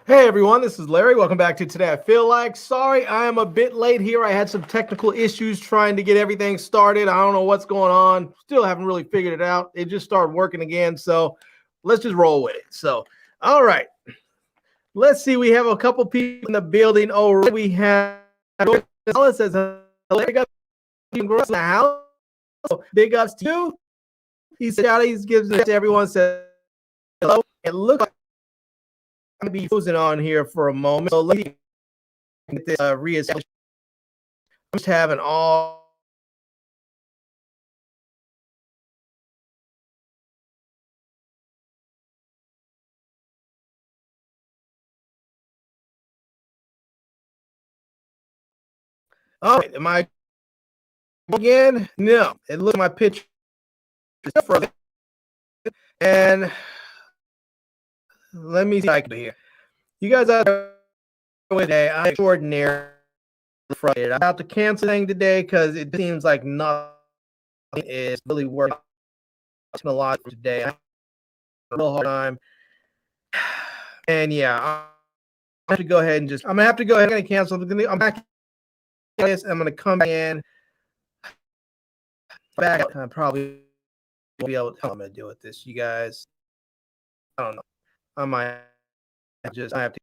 Hey everyone, this is Larry. Welcome back to Today I Feel Like. Sorry, I am a bit late here. I had some technical issues trying to get everything started. I don't know what's going on. Still haven't really figured it out. It just started working again. So let's just roll with it. So, all right. Let's see. We have a couple people in the building. Oh, we have Alice says, big ups in the house. Big ups to you. He said, he's giving it to everyone. Says hello. It looks like I'm going to be frozen on here for a moment. So let me get this reestablished. I'm just having all right. Am I again? No. It looks like my picture is frozen. And let me see if I can do here. You guys out there today, I'm extraordinary frustrated. I'm about to cancel thing today because it seems like nothing is really working a lot today. I have a real hard time. And yeah, I have to go ahead and I'm gonna have to go ahead and cancel. I'm back. I'm gonna come in back. I probably won't be able to. I'm gonna do with this, you guys. I don't know. I might I have to.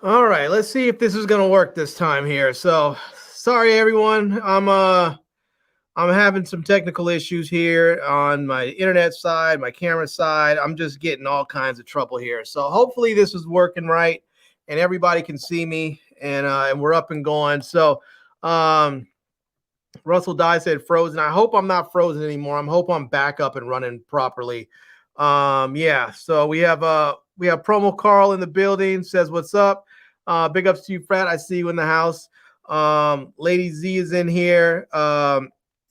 All right, let's see if this is gonna work this time here. So sorry everyone. I'm having some technical issues here on my internet side, my camera side. I'm just getting all kinds of trouble here. So hopefully this is working right and everybody can see me and we're up and going. So Russell Dye said frozen. I hope I'm not frozen anymore. I'm hope I'm back up and running properly. Yeah, so we have promo Carl in the building, says what's up. Big ups to you, Fred. I see you in the house. Lady Z is in here.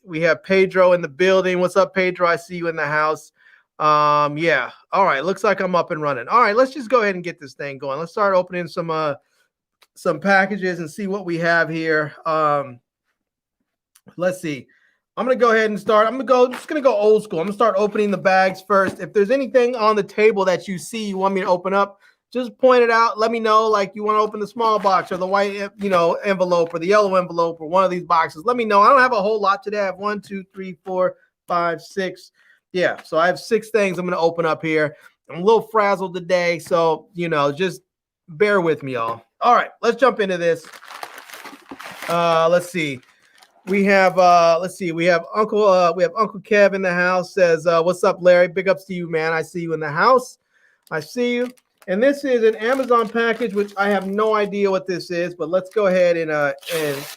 We have Pedro in the building. What's up, Pedro? I see you in the house. Yeah. All right. Looks like I'm up and running. All right. Let's just go ahead and get this thing going. Let's start opening some packages and see what we have here. Let's see. I'm gonna go ahead and start. I'm just gonna go old school. I'm gonna start opening the bags first. If there's anything on the table that you see you want me to open up, just point it out. Let me know, like you want to open the small box or the white, envelope or the yellow envelope or one of these boxes. Let me know. I don't have a whole lot today. I have 1, 2, 3, 4, 5, 6. Yeah, so I have 6 things I'm gonna open up here. I'm a little frazzled today, so just bear with me, y'all. All right, let's jump into this. Let's see. We have we have Uncle Kev in the house. Says what's up, Larry? Big ups to you, man. I see you in the house. I see you. And this is an Amazon package, which I have no idea what this is, but let's go ahead and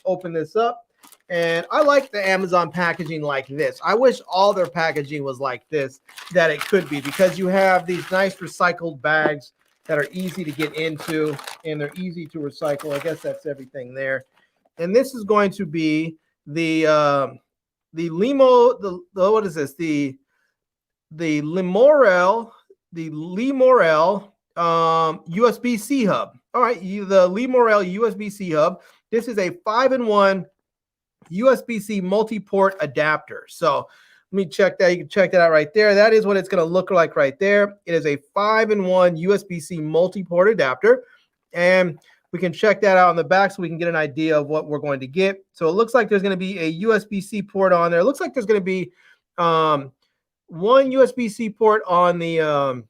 open this up. And I like the Amazon packaging like this. I wish all their packaging was like this, that it could be, because you have these nice recycled bags that are easy to get into and they're easy to recycle. I guess that's everything there. And this is going to be the what is this? The Lemorele USB-C hub. All right, the Lemorele USB-C hub. This is a 5-in-1 USB-C multi-port adapter. So Let me check that. You can check that out right there. That is what it's going to look like right there. It is a 5-in-1 USB-C multi-port adapter. And we can check that out on the back so we can get an idea of what we're going to get. So it looks like there's going to be a USB-C port on there. It looks like there's going to be one USB-C port on the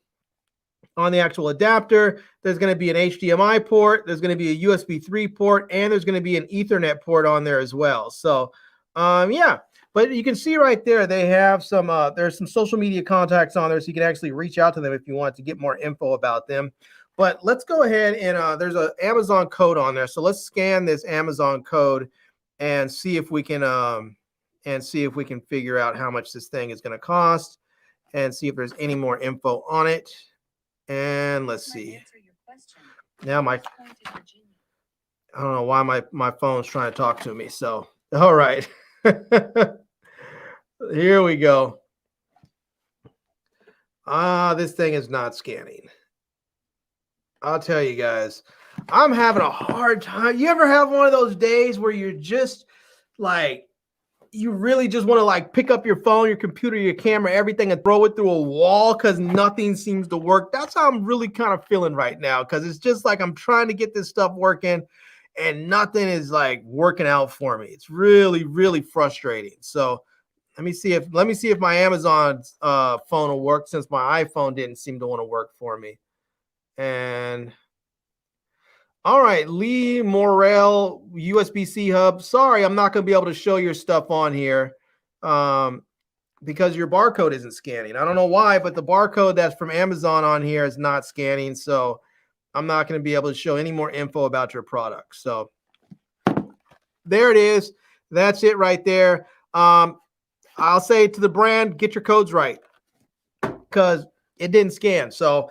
actual adapter. There's going to be an HDMI port. There's going to be a USB 3 port, and there's going to be an Ethernet port on there as well. So, yeah. But you can see right there, they have some, there's some social media contacts on there, so you can actually reach out to them if you want to get more info about them. But let's go ahead and there's an Amazon code on there. So let's scan this Amazon code and see if we can figure out how much this thing is going to cost and see if there's any more info on it. And let's see. Now I don't know why my phone's trying to talk to me. So, all right. Here we go. This thing is not scanning. I'll tell you guys, I'm having a hard time. You ever have one of those days where you're just like, you really just want to like pick up your phone, your computer, your camera, everything and throw it through a wall because nothing seems to work? That's how I'm really kind of feeling right now, because it's just like I'm trying to get this stuff working and nothing is like working out for me. It's really, really frustrating. So let me see if my Amazon phone will work, since my iPhone didn't seem to want to work for me. And all right, Lemorele USB-C hub. Sorry, I'm not going to be able to show your stuff on here because your barcode isn't scanning. I don't know why, but the barcode that's from Amazon on here is not scanning. So I'm not going to be able to show any more info about your product. So there it is. That's it right there. I'll say to the brand, get your codes right, because it didn't scan. So,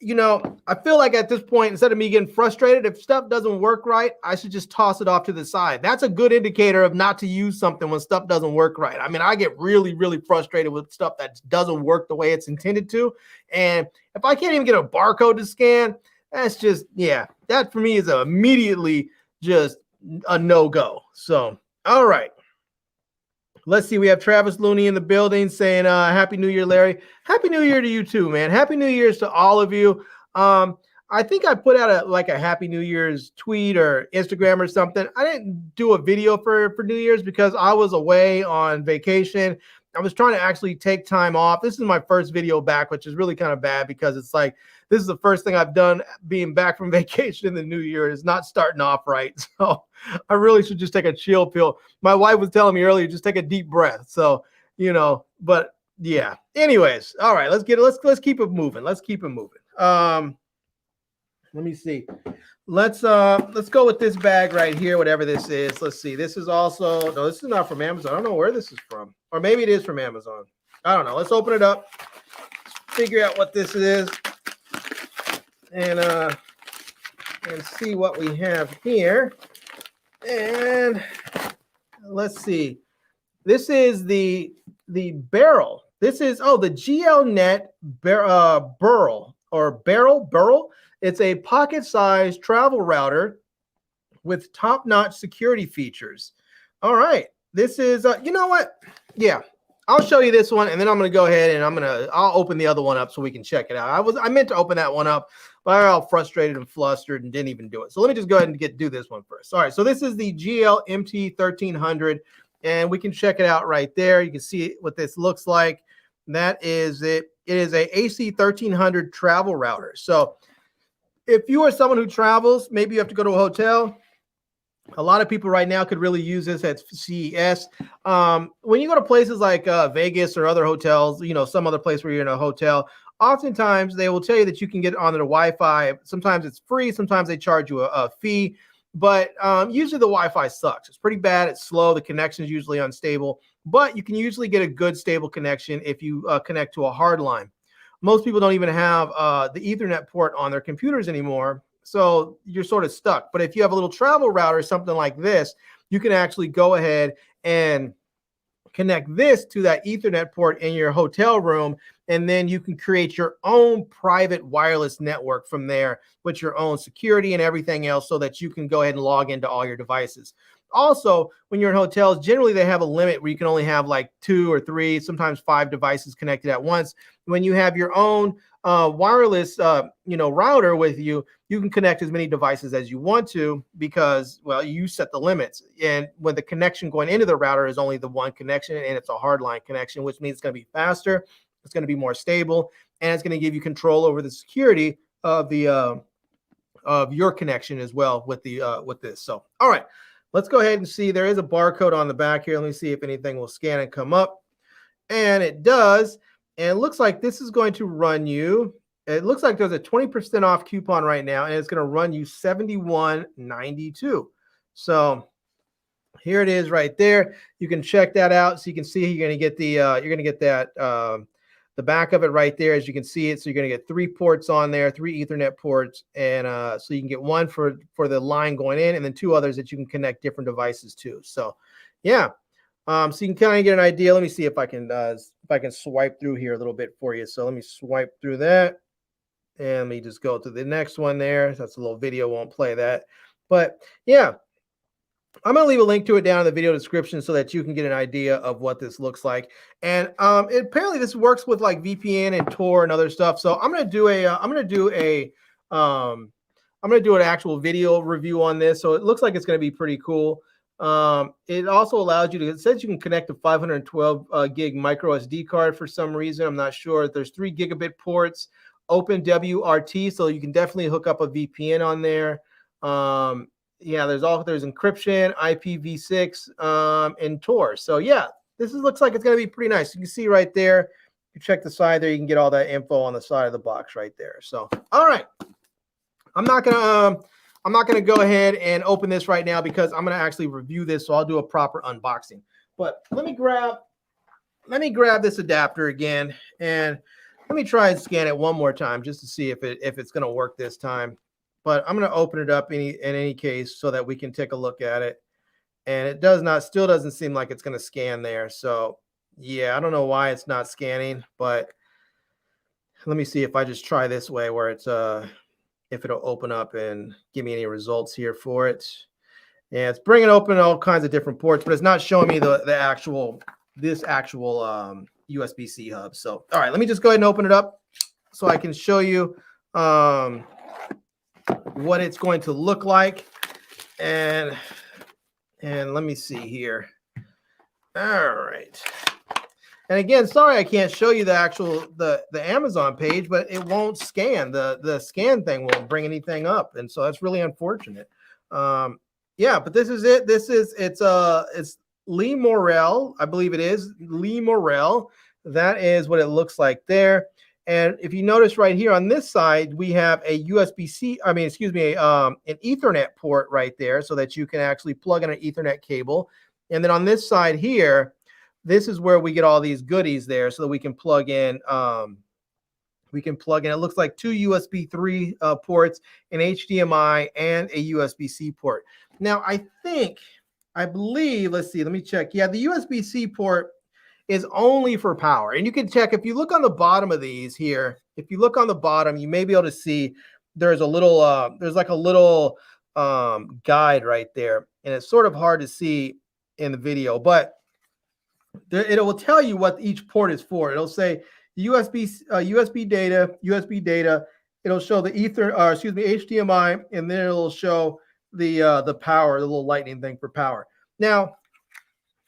you know, I feel like at this point, instead of me getting frustrated, if stuff doesn't work right, I should just toss it off to the side. That's a good indicator of not to use something when stuff doesn't work right. I mean, I get really, really frustrated with stuff that doesn't work the way it's intended to. And if I can't even get a barcode to scan, that's just, yeah, that for me is immediately just a no-go. So, all right. Let's see. We have Travis Looney in the building saying, Happy New Year, Larry. Happy New Year to you too, man. Happy New Year's to all of you. I think I put out a Happy New Year's tweet or Instagram or something. I didn't do a video for New Year's because I was away on vacation. I was trying to actually take time off. This is my first video back, which is really kind of bad because it's like, this is the first thing I've done being back from vacation in the new year. Is not starting off right. So I really should just take a chill pill. My wife was telling me earlier, just take a deep breath. So, you know, but yeah, anyways, all right, let's keep it moving. Let's keep it moving. Let me see. Let's go with this bag right here, whatever this is. Let's see. This is also, no, this is not from Amazon. I don't know where this is from. Or maybe it is from Amazon. I don't know. Let's open it up. Figure out what this is. And see what we have here. And let's see. This is the Beryl. This is the GL.iNet Beryl or Beryl. It's a pocket-sized travel router with top-notch security features. All right. This is you know what? Yeah. I'll show you this one, and then I'm going to go ahead and I'll open the other one up so we can check it out. I meant to open that one up, but I got all frustrated and flustered and didn't even do it. So let me just go ahead and do this one first. All right, so this is the GL MT1300, and we can check it out right there. You can see what this looks like. That is it. It is a AC1300 travel router. So if you are someone who travels, maybe you have to go to a hotel. A lot of people right now could really use this at CES. When you go to places like Vegas or other hotels, you know, some other place where you're in a hotel, oftentimes they will tell you that you can get on their Wi-Fi. Sometimes it's free. Sometimes they charge you a fee. But usually the Wi-Fi sucks. It's pretty bad. It's slow. The connection is usually unstable. But you can usually get a good, stable connection if you connect to a hard line. Most people don't even have the Ethernet port on their computers anymore. So you're sort of stuck. But if you have a little travel router, something like this, you can actually go ahead and connect this to that Ethernet port in your hotel room, and then you can create your own private wireless network from there with your own security and everything else so that you can go ahead and log into all your devices. also, when you're in hotels, generally they have a limit where you can only have like 2 or 3, sometimes 5 devices connected at once. When you have your own wireless, router with you, you can connect as many devices as you want to because, well, you set the limits. And when the connection going into the router is only the one connection and it's a hardline connection, which means it's going to be faster, it's going to be more stable, and it's going to give you control over the security of the of your connection as well with the with this. So, all right, let's go ahead and see. There is a barcode on the back here. Let me see if anything will scan and come up, and it does. And it looks like this is going to run you. It looks like there's a 20% off coupon right now, and it's going to run you $71.92. So here it is right there. You can check that out, so you can see you're going to get the the back of it right there, as you can see it. So you're going to get 3 ports on there, 3 Ethernet ports, and so you can get one for the line going in, and then 2 others that you can connect different devices to. So, yeah, so you can kind of get an idea. Let me see if I can swipe through here a little bit for you. So let me swipe through that, and let me just go to the next one there. That's a little video, won't play that, but yeah. I'm going to leave a link to it down in the video description so that you can get an idea of what this looks like. And apparently this works with like VPN and Tor and other stuff. So I'm going to do an actual video review on this. So it looks like it's going to be pretty cool. It also allows you to, it says you can connect a 512 gig micro SD card for some reason. I'm not sure. There's 3 gigabit ports, open WRT. So you can definitely hook up a VPN on there. Yeah, there's encryption, IPv6, and Tor. So yeah, looks like it's going to be pretty nice. You can see right there. You check the side there. You can get all that info on the side of the box right there. So all right, I'm not gonna go ahead and open this right now because I'm gonna actually review this. So I'll do a proper unboxing. But let me grab this adapter again, and let me try and scan it one more time just to see if it's going to work this time. But I'm going to open it up in any case so that we can take a look at it. And it still doesn't seem like it's going to scan there. So yeah, I don't know why it's not scanning, but let me see if I just try this way where it's if it'll open up and give me any results here for it. Yeah, it's bringing open all kinds of different ports, but it's not showing me the actual USB-C hub. So all right, let me just go ahead and open it up so I can show you what it's going to look like. And let me see here. All right. And again, sorry I can't show you the Amazon page, but it won't scan. The scan thing won't bring anything up, and so that's really unfortunate. Yeah, but this is it. It's Lemorele, I believe it is Lemorele. That is what it looks like there. And if you notice right here on this side, we have a an Ethernet port right there so that you can actually plug in an Ethernet cable. And then on this side here, this is where we get all these goodies there so that we can plug in. It looks like 2 USB 3 ports, an HDMI, and a USB-C port. Now, I believe, let's see, let me check. Yeah, the USB-C port is only for power. And you can check, if you look on the bottom of these here, if you look on the bottom, you may be able to see there's a little, guide right there. And it's sort of hard to see in the video, but it will tell you what each port is for. It'll say USB data. It'll show the HDMI, and then it'll show the power, the little lightning thing for power. Now,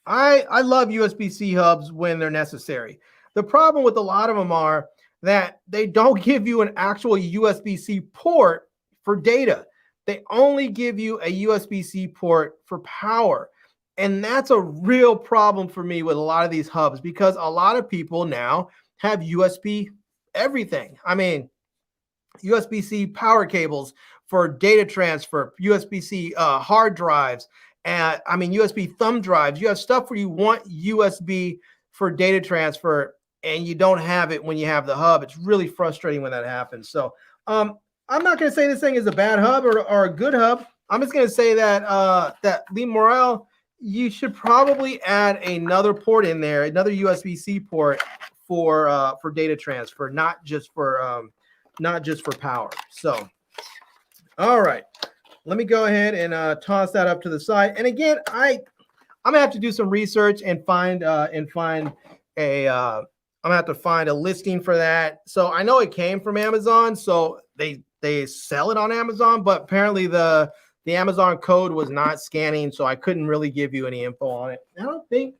I love USB-C hubs when they're necessary. The problem with a lot of them are that they don't give you an actual USB-C port for data. They only give you a USB-C port for power. And that's a real problem for me with a lot of these hubs, because a lot of people now have USB everything. I mean, USB-C power cables for data transfer, USB-C hard drives, and I mean USB thumb drives. You have stuff where you want USB for data transfer and you don't have it when you have the hub. It's really frustrating when that happens. So I'm not going to say this thing is a bad hub or a good hub. I'm just going to say that that Lemorele, you should probably add another port in there, another USB-C port for data transfer, not just for power. So, all right. let me go ahead and toss that up to the side. And again, I'm gonna have to do some research and find a I'm gonna have to find a listing for that. So I know it came from Amazon, so they sell it on Amazon, but apparently the Amazon code was not scanning, so I couldn't really give you any info on it. I don't think,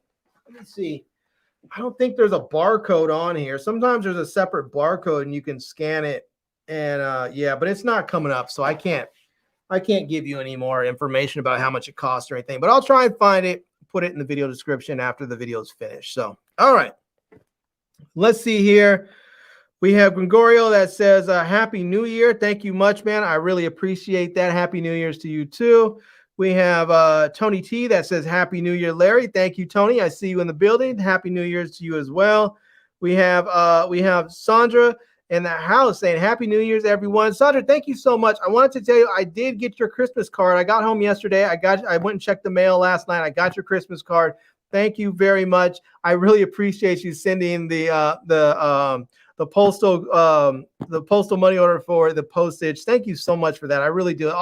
let me see. I don't think there's a barcode on here. Sometimes there's a separate barcode and you can scan it. And yeah, but it's not coming up, so I can't give you any more information about how much it costs or anything. But I'll try and find it, put it in the video description after the video is finished. So, all right. Let's see here. We have Gregorio that says, Happy New Year. Thank you much, man. I really appreciate that. Happy New Year's to you too. We have Tony T that says, Happy New Year, Larry. Thank you, Tony. I see you in the building. Happy New Year's to you as well. We have Sandra in the house saying, Happy New Year's, everyone. Sandra, thank you so much. I wanted to tell you, I did get your Christmas card. I got home yesterday. I went and checked the mail last night. I got your Christmas card. Thank you very much. I really appreciate you sending the postal money order for the postage. Thank you so much for that. I really do.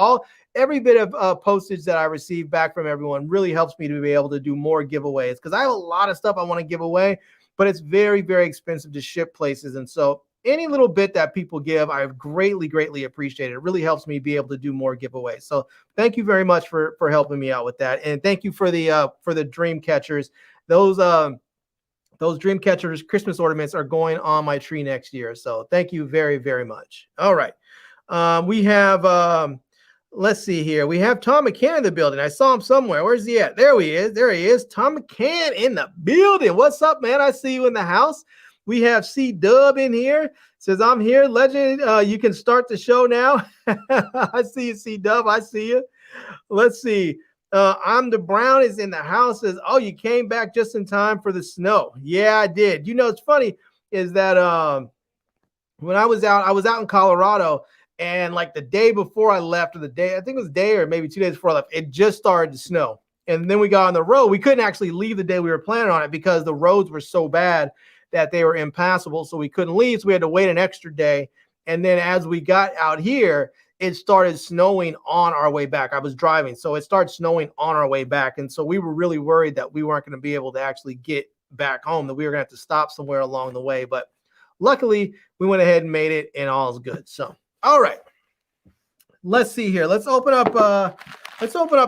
Every bit of postage that I receive back from everyone really helps me to be able to do more giveaways, because I have a lot of stuff I want to give away, but it's very, very expensive to ship places. And so any little bit that people give, I greatly, greatly appreciate it. It really helps me be able to do more giveaways. So thank you very much for helping me out with that. And thank you for the dream catchers. Those dream catchers Christmas ornaments are going on my tree next year. So thank you very, very much. All right. We have, let's see here. We have Tom McCann in the building. I saw him somewhere. Where's he at? There he is. There he is. Tom McCann in the building. What's up, man? I see you in the house. We have C-Dub in here. Says, I'm here. Legend, you can start the show now. I see you, C-Dub. I see you. Let's see. I'm the Brown is in the house. Says, oh, you came back just in time for the snow. Yeah, I did. You know, it's funny is that when I was out in Colorado, and like the day before I left, or the day, I think it was a day or maybe 2 days before I left, it just started to snow. And then we got on the road. We couldn't actually leave the day we were planning on it because the roads were so bad that they were impassable. So we couldn't leave. So we had to wait an extra day. And then as we got out here, it started snowing on our way back. I was driving, so it started snowing on our way back. And so we were really worried that we weren't going to be able to actually get back home, that we were going to have to stop somewhere along the way. But luckily, we went ahead and made it, and all is good. So, all right. Let's see here. Let's open up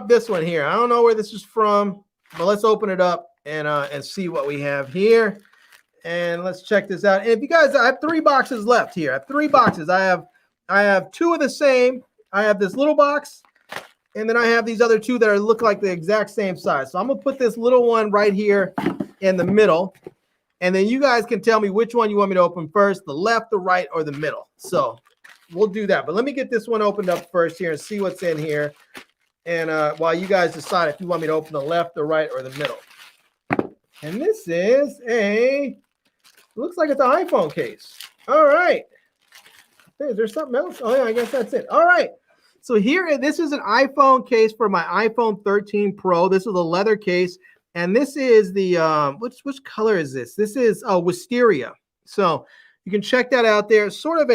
this one here. I don't know where this is from, but let's open it up and see what we have here. And let's check this out. And if you guys, I have 3 boxes left here. I have 3 boxes. I have 2 of the same. I have this little box, and then I have these other 2 that look like the exact same size. So I'm gonna put this little one right here in the middle, and then you guys can tell me which one you want me to open first, the left, the right, or the middle. So we'll do that. But let me get this one opened up first here and see what's in here. And while you guys decide if you want me to open the left, the right, or the middle. And this is looks like it's an iPhone case. All right. Is there something else? Oh, yeah, I guess that's it. All right. So here, this is an iPhone case for my iPhone 13 Pro. This is a leather case. And this is the, which color is this? This is Wisteria. So you can check that out there. It's almost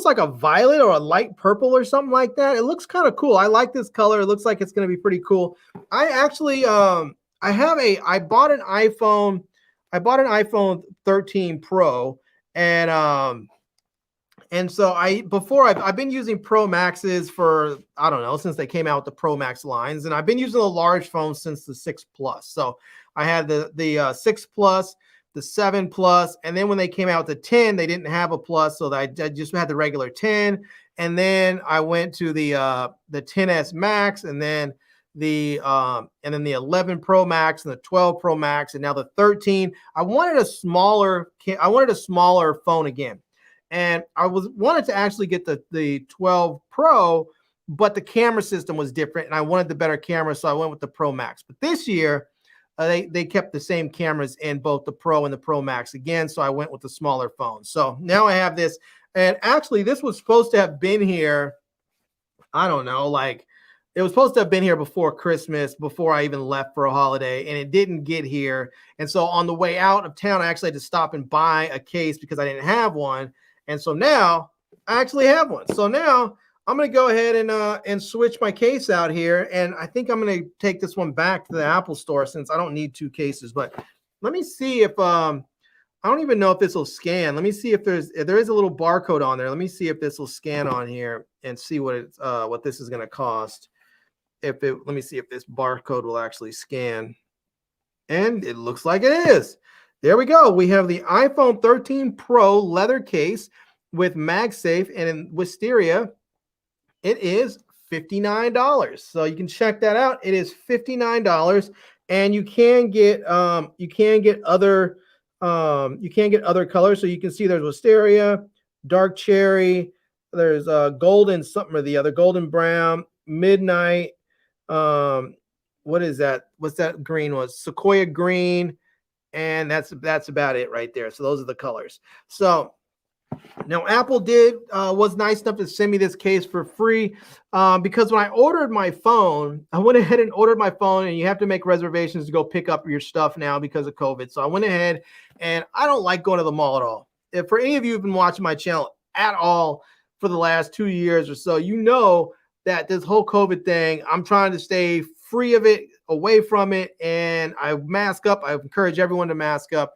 like a violet or a light purple or something like that. It looks kind of cool. I like this color. It looks like it's going to be pretty cool. I actually, I bought an iPhone 13 Pro, and so I've been using Pro Maxes for, I don't know, since they came out with the Pro Max lines, and I've been using the large phones since the 6 Plus. So I had the 6 Plus, the 7 Plus, and then when they came out with the 10, they didn't have a Plus, so I just had the regular 10, and then I went to the 10s Max, and then the 11 Pro Max and the 12 Pro Max, and now the 13. I wanted a smaller phone again, and I wanted to actually get the 12 Pro, but the camera system was different, and I wanted the better camera, so I went with the Pro Max. But this year, they kept the same cameras in both the Pro and the Pro Max again, so I went with the smaller phone. So now I have this, and actually this was supposed to have been here, I don't know, like it was supposed to have been here before Christmas, before I even left for a holiday, and it didn't get here. And so on the way out of town, I actually had to stop and buy a case because I didn't have one. And so now I actually have one. So now I'm going to go ahead and switch my case out here. And I think I'm going to take this one back to the Apple store since I don't need 2 cases. But let me see if I don't even know if this will scan. Let me see if there is a little barcode on there. Let me see if this will scan on here and see what this is going to cost. Let me see if this barcode will actually scan. And it looks like it is. There we go. We have the iPhone 13 Pro leather case with MagSafe and in Wisteria. It is $59. So you can check that out. It is $59, and you can get other colors. So you can see there's Wisteria, dark cherry, there's golden something or the other, golden brown, midnight. What is that? What's that green was? Sequoia green, and that's about it right there. So those are the colors. So now Apple was nice enough to send me this case for free because when I ordered my phone, I went ahead and ordered my phone, and you have to make reservations to go pick up your stuff now because of COVID. So I went ahead, and I don't like going to the mall at all. If for any of you who've been watching my channel at all for the last 2 years or so, you know that this whole COVID thing, I'm trying to stay free of it, away from it, and I mask up. I encourage everyone to mask up.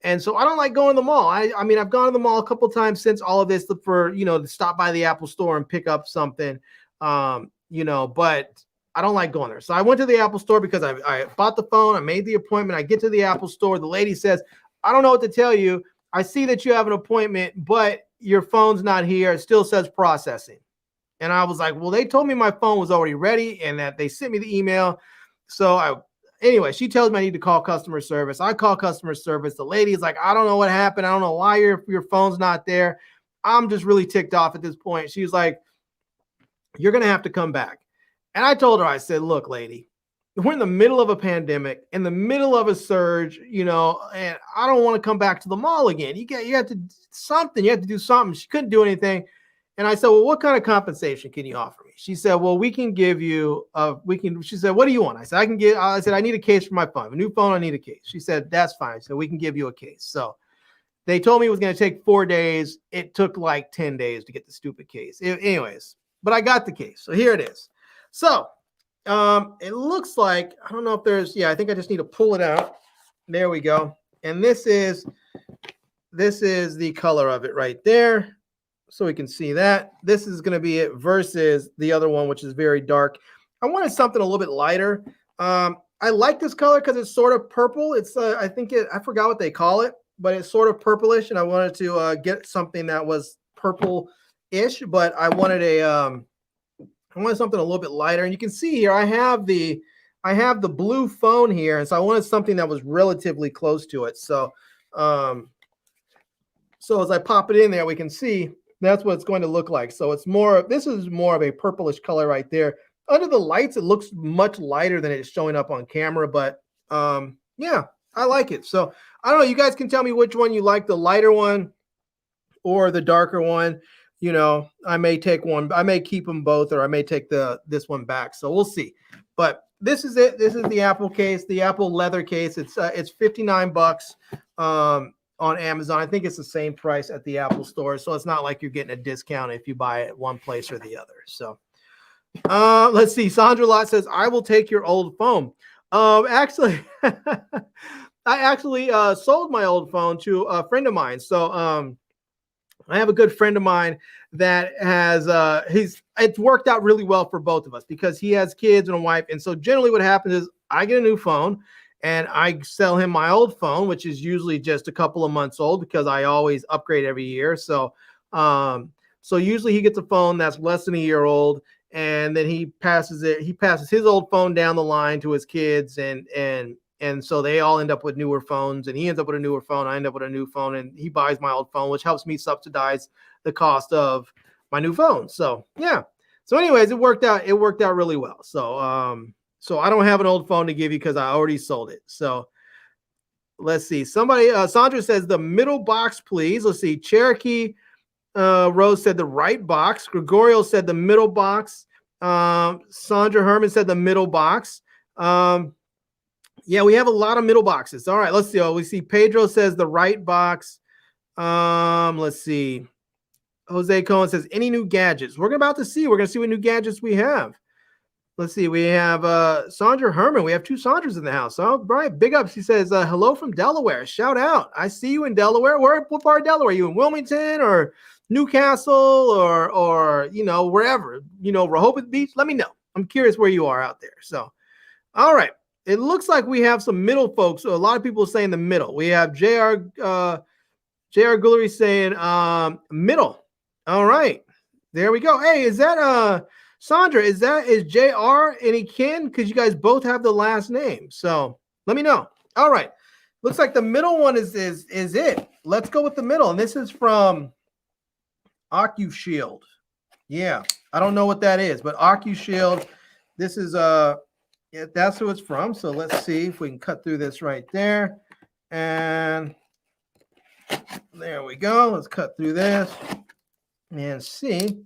And so I don't like going to the mall. I mean, I've gone to the mall a couple of times since all of this for, to stop by the Apple store and pick up something, but I don't like going there. So I went to the Apple store because I bought the phone. I made the appointment. I get to the Apple store. The lady says, I don't know what to tell you. I see that you have an appointment, but your phone's not here. It still says processing. And I was like, well, they told me my phone was already ready and that they sent me the email. So anyway, she tells me I need to call customer service. I call customer service. The lady's like, I don't know what happened. I don't know why your phone's not there. I'm just really ticked off at this point. She's like, you're going to have to come back. And I told her, I said, look, lady, we're in the middle of a pandemic, in the middle of a surge, and I don't want to come back to the mall again. You have to do something. You have to do something. She couldn't do anything. And I said, well, what kind of compensation can you offer me? She said, well, we can give you, she said, what do you want? I said, I need a case for my phone. A new phone, I need a case. She said, that's fine. So we can give you a case. So they told me it was going to take 4 days. It took like 10 days to get the stupid case. Anyways, but I got the case. So here it is. So it looks like, I don't know if I think I just need to pull it out. There we go. And this is the color of it right there. So we can see that. This is going to be it versus the other one, which is very dark. I wanted something a little bit lighter. I like this color because it's sort of purple. It's I forgot what they call it, but it's sort of purplish, and I wanted to get something that was purple-ish, but I wanted something a little bit lighter. And you can see here I have the blue phone here, and so I wanted something that was relatively close to it. So so as I pop it in there, we can see that's what it's going to look like. So this is more of a purplish color right there. Under the lights, it looks much lighter than it's showing up on camera, but yeah, I like it. So I don't know. You guys can tell me which one you like, the lighter one or the darker one. I may take one. I may keep them both, or I may take this one back. So we'll see. But this is it. This is the Apple case, the Apple leather case. It's $59 on Amazon. I think it's the same price at the Apple store. So it's not like you're getting a discount if you buy it one place or the other. So let's see. Sandra Lott says, I will take your old phone. Actually, I actually sold my old phone to a friend of mine. So I have a good friend of mine that has it's worked out really well for both of us because he has kids and a wife. And so generally what happens is I get a new phone and I sell him my old phone, which is usually just a couple of months old because I always upgrade every year. So so usually he gets a phone that's less than a year old, and then he passes his old phone down the line to his kids, and so they all end up with newer phones, and he ends up with a newer phone. I end up with a new phone, and he buys my old phone, which helps me subsidize the cost of my new phone. So yeah. So anyways, it worked out really well. So so I don't have an old phone to give you because I already sold it. So let's see. Somebody, Sandra says the middle box, please. Let's see. Cherokee Rose said the right box. Gregorio said the middle box. Sandra Herman said the middle box. Yeah, we have a lot of middle boxes. All right, let's see. Oh, we see Pedro says the right box. Let's see. Jose Cohen says, any new gadgets? We're about to see. We're going to see what new gadgets we have. Let's see. We have Sandra Herman. We have 2 Sandras in the house. Oh, right. Big ups. He says, hello from Delaware. Shout out. I see you in Delaware. What part of Delaware? Are you in Wilmington or Newcastle or you know, wherever? You know, Rehoboth Beach? Let me know. I'm curious where you are out there. So, all right. It looks like we have some middle folks. So a lot of people saying the middle. We have JR Guillory saying middle. All right. There we go. Hey, is that Sandra, is JR any kin? Because you guys both have the last name. So let me know. All right. Looks like the middle one is it. Let's go with the middle. And this is from OcuShield. Yeah. I don't know what that is, but OcuShield. This is yeah, that's who it's from. So let's see if we can cut through this right there. And there we go. Let's cut through this and see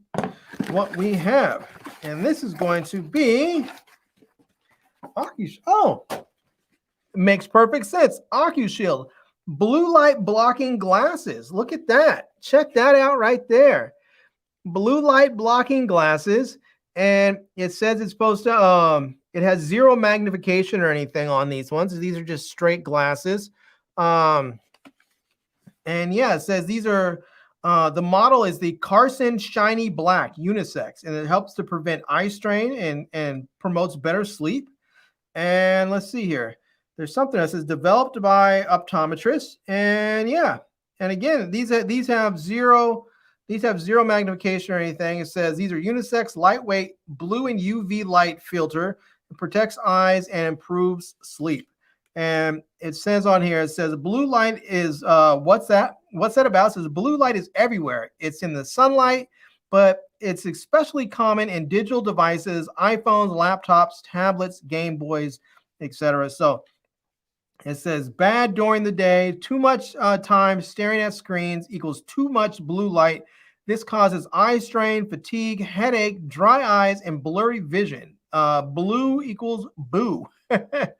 what we have. And this is going to be OcuShield. Oh, makes perfect sense. OcuShield blue light blocking glasses. Look at that. Check that out right there. Blue light blocking glasses. And it says it's supposed to it has 0 magnification or anything on these ones. These are just straight glasses. And yeah, it says these are the model is the Carson Shiny Black Unisex, and it helps to prevent eye strain and promotes better sleep. And let's see here. There's something that says developed by optometrists. And yeah, and again, these have zero magnification or anything. It says these are unisex, lightweight, blue and UV light filter. It protects eyes and improves sleep. And it says on here, it says blue light is what's that about? It says blue light is everywhere. It's in the sunlight, but it's especially common in digital devices, iPhones, laptops, tablets, Game Boys, etc. So it says bad during the day, too much time staring at screens equals too much blue light. This causes eye strain, fatigue, headache, dry eyes, and blurry vision. Blue equals boo. It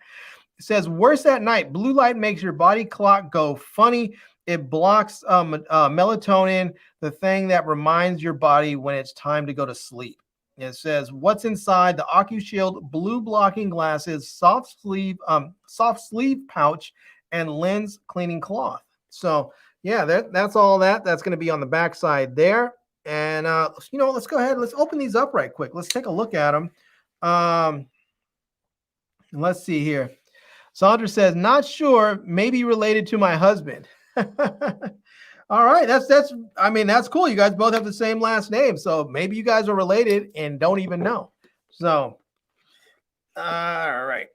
says worse at night. Blue light makes your body clock go funny. It blocks melatonin, the thing that reminds your body when it's time to go to sleep. It says what's inside the OcuShield blue blocking glasses, soft sleeve pouch, and lens cleaning cloth. So yeah, that's all that's going to be on the back side there. And you know, let's go ahead. Let's open these up right quick. Let's take a look at them. Let's see here. Sandra says, not sure, maybe related to my husband. All right, I mean, that's cool. You guys both have the same last name, so maybe you guys are related and don't even know. So, all right.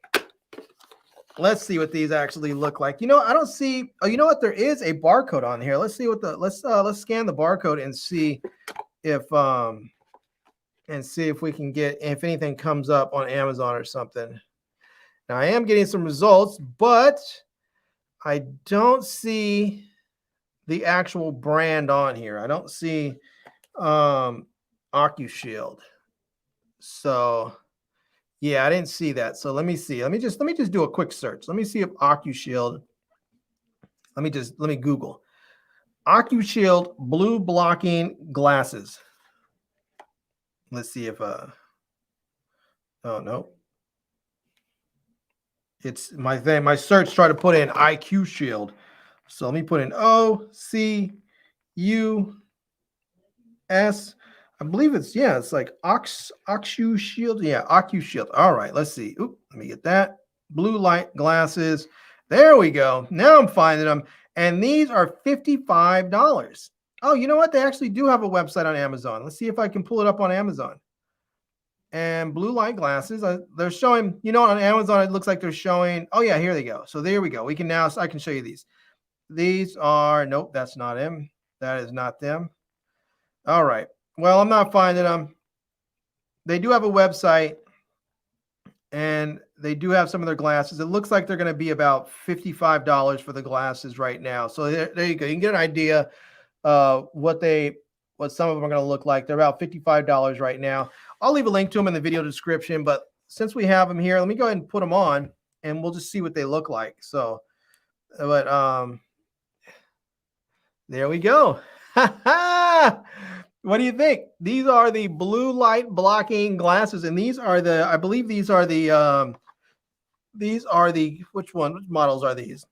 Let's see what these actually look like. You know, I don't see. Oh, you know what? There is a barcode on here. Let's see what let's scan the barcode and see if we can get if anything comes up on Amazon or something. Now I am getting some results, but I don't see the actual brand on here. I don't see OcuShield. So yeah, I didn't see that. So let me see. Let me just do a quick search. Let me see if OcuShield. Let me Google OcuShield blue blocking glasses. Let's see if oh no. It's my thing. My search tried to put in IQ Shield. So let me put in OCUS. I believe it's like OcuShield. Yeah, OcuShield. All right, let's see. Oop, let me get that. Blue light glasses. There we go. Now I'm finding them. And these are $55. Oh, you know what? They actually do have a website on Amazon. Let's see if I can pull it up on Amazon. And blue light glasses, they're showing, you know, on Amazon, it looks like they're showing, oh yeah, here they go. So there we go. We can now, I can show you these. These are, nope, that's not him. That is not them. All right. Well, I'm not finding them. They do have a website and they do have some of their glasses. It looks like they're going to be about $55 for the glasses right now. So there you go. You can get an idea what some of them are going to look like. They're about $55 right now. I'll leave a link to them in the video description, but since we have them here, let me go ahead and put them on and we'll just see what they look like. So, but there we go. What do you think? These are the blue light blocking glasses, and these are the, I believe these are the, which models are these?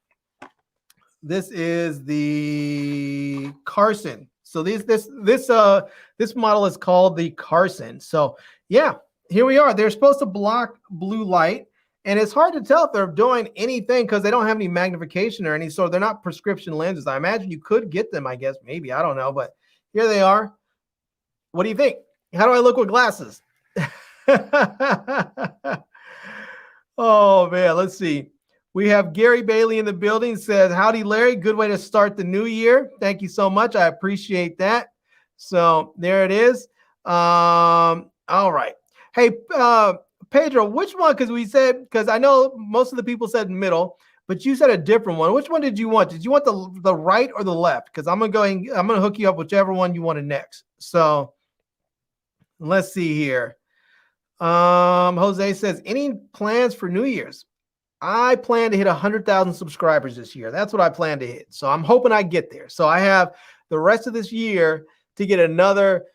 This is the Carson. So this model is called the Carson. So yeah, here we are. They're supposed to block blue light, and it's hard to tell if they're doing anything because they don't have any magnification or any, so they're not prescription lenses. I imagine you could get them, I guess, maybe, I don't know, but here they are. What do you think? How do I look with glasses? Oh man, let's see. We have Gary Bailey in the building, says, howdy, Larry. Good way to start the new year. Thank you so much. I appreciate that. So there it is. All right. Hey, Pedro, which one? Because I know most of the people said middle, but you said a different one. Which one did you want? Did you want the right or the left? Because I'm gonna hook you up whichever one you wanted next. So let's see here. Jose says, any plans for New Year's? I plan to hit 100,000 subscribers this year. That's what I plan to hit. So I'm hoping I get there. So I have the rest of this year to get another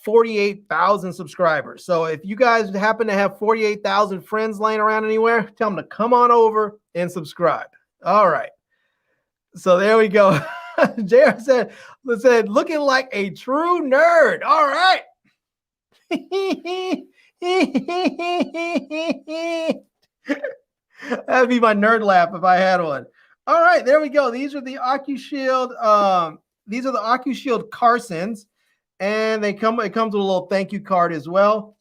48,000 subscribers. So if you guys happen to have 48,000 friends laying around anywhere, tell them to come on over and subscribe. All right. So there we go. JR said, looking like a true nerd. All right. That'd be my nerd laugh if I had one. All right, there we go. These are the OcuShield. These are the OcuShield Carsons, and it comes with a little thank you card as well.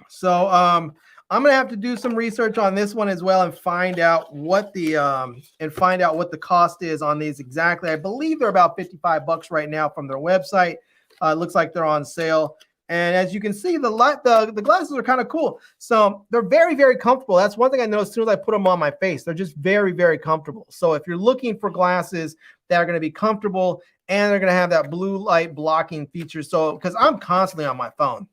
So I'm gonna have to do some research on this one as well and find out what the cost is on these exactly. I believe they're about $55 right now from their website. It looks like they're on sale. And as you can see, the glasses are kind of cool. So they're very, very comfortable. That's one thing I noticed as soon as I put them on my face. They're just very, very comfortable. So if you're looking for glasses that are going to be comfortable and they're going to have that blue light blocking feature. So because I'm constantly on my phone.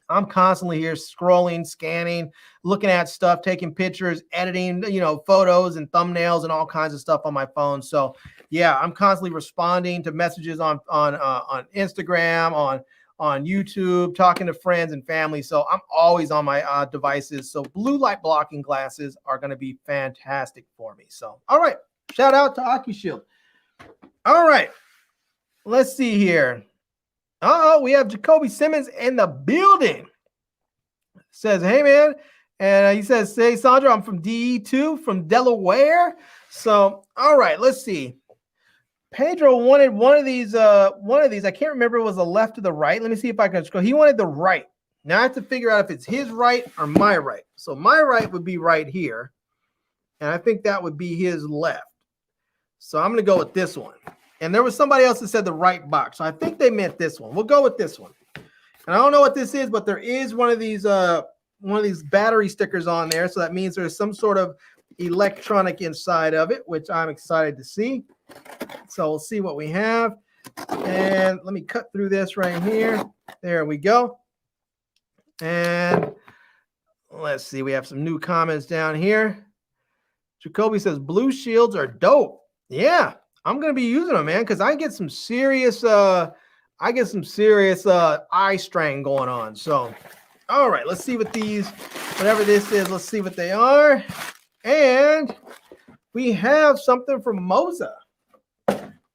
I'm constantly here scrolling, scanning, looking at stuff, taking pictures, editing, photos and thumbnails and all kinds of stuff on my phone. So yeah, I'm constantly responding to messages on Instagram, on YouTube, talking to friends and family. So I'm always on my devices. So blue light blocking glasses are going to be fantastic for me. So, all right. Shout out to OcuShield. All right. Let's see here. We have Jacoby Simmons in the building. Says, hey, man. And he says, hey, Sandra, I'm from DE2 from Delaware. So, all right, let's see. Pedro wanted one of these. I can't remember if it was the left or the right. Let me see if I can scroll. He wanted the right. Now I have to figure out if it's his right or my right. So my right would be right here. And I think that would be his left. So I'm going to go with this one. And there was somebody else that said the right box. So I think they meant this one. We'll go with this one. And I don't know what this is, but there is one of these battery stickers on there. So that means there's some sort of electronic inside of it, which I'm excited to see. So we'll see what we have. And let me cut through this right here. There we go. And let's see. We have some new comments down here. Jacoby says, blue shields are dope. Yeah, I'm going to be using them, man, because I get some serious eye strain going on. So, all right, let's see what whatever this is, let's see what they are. And we have something from Moza.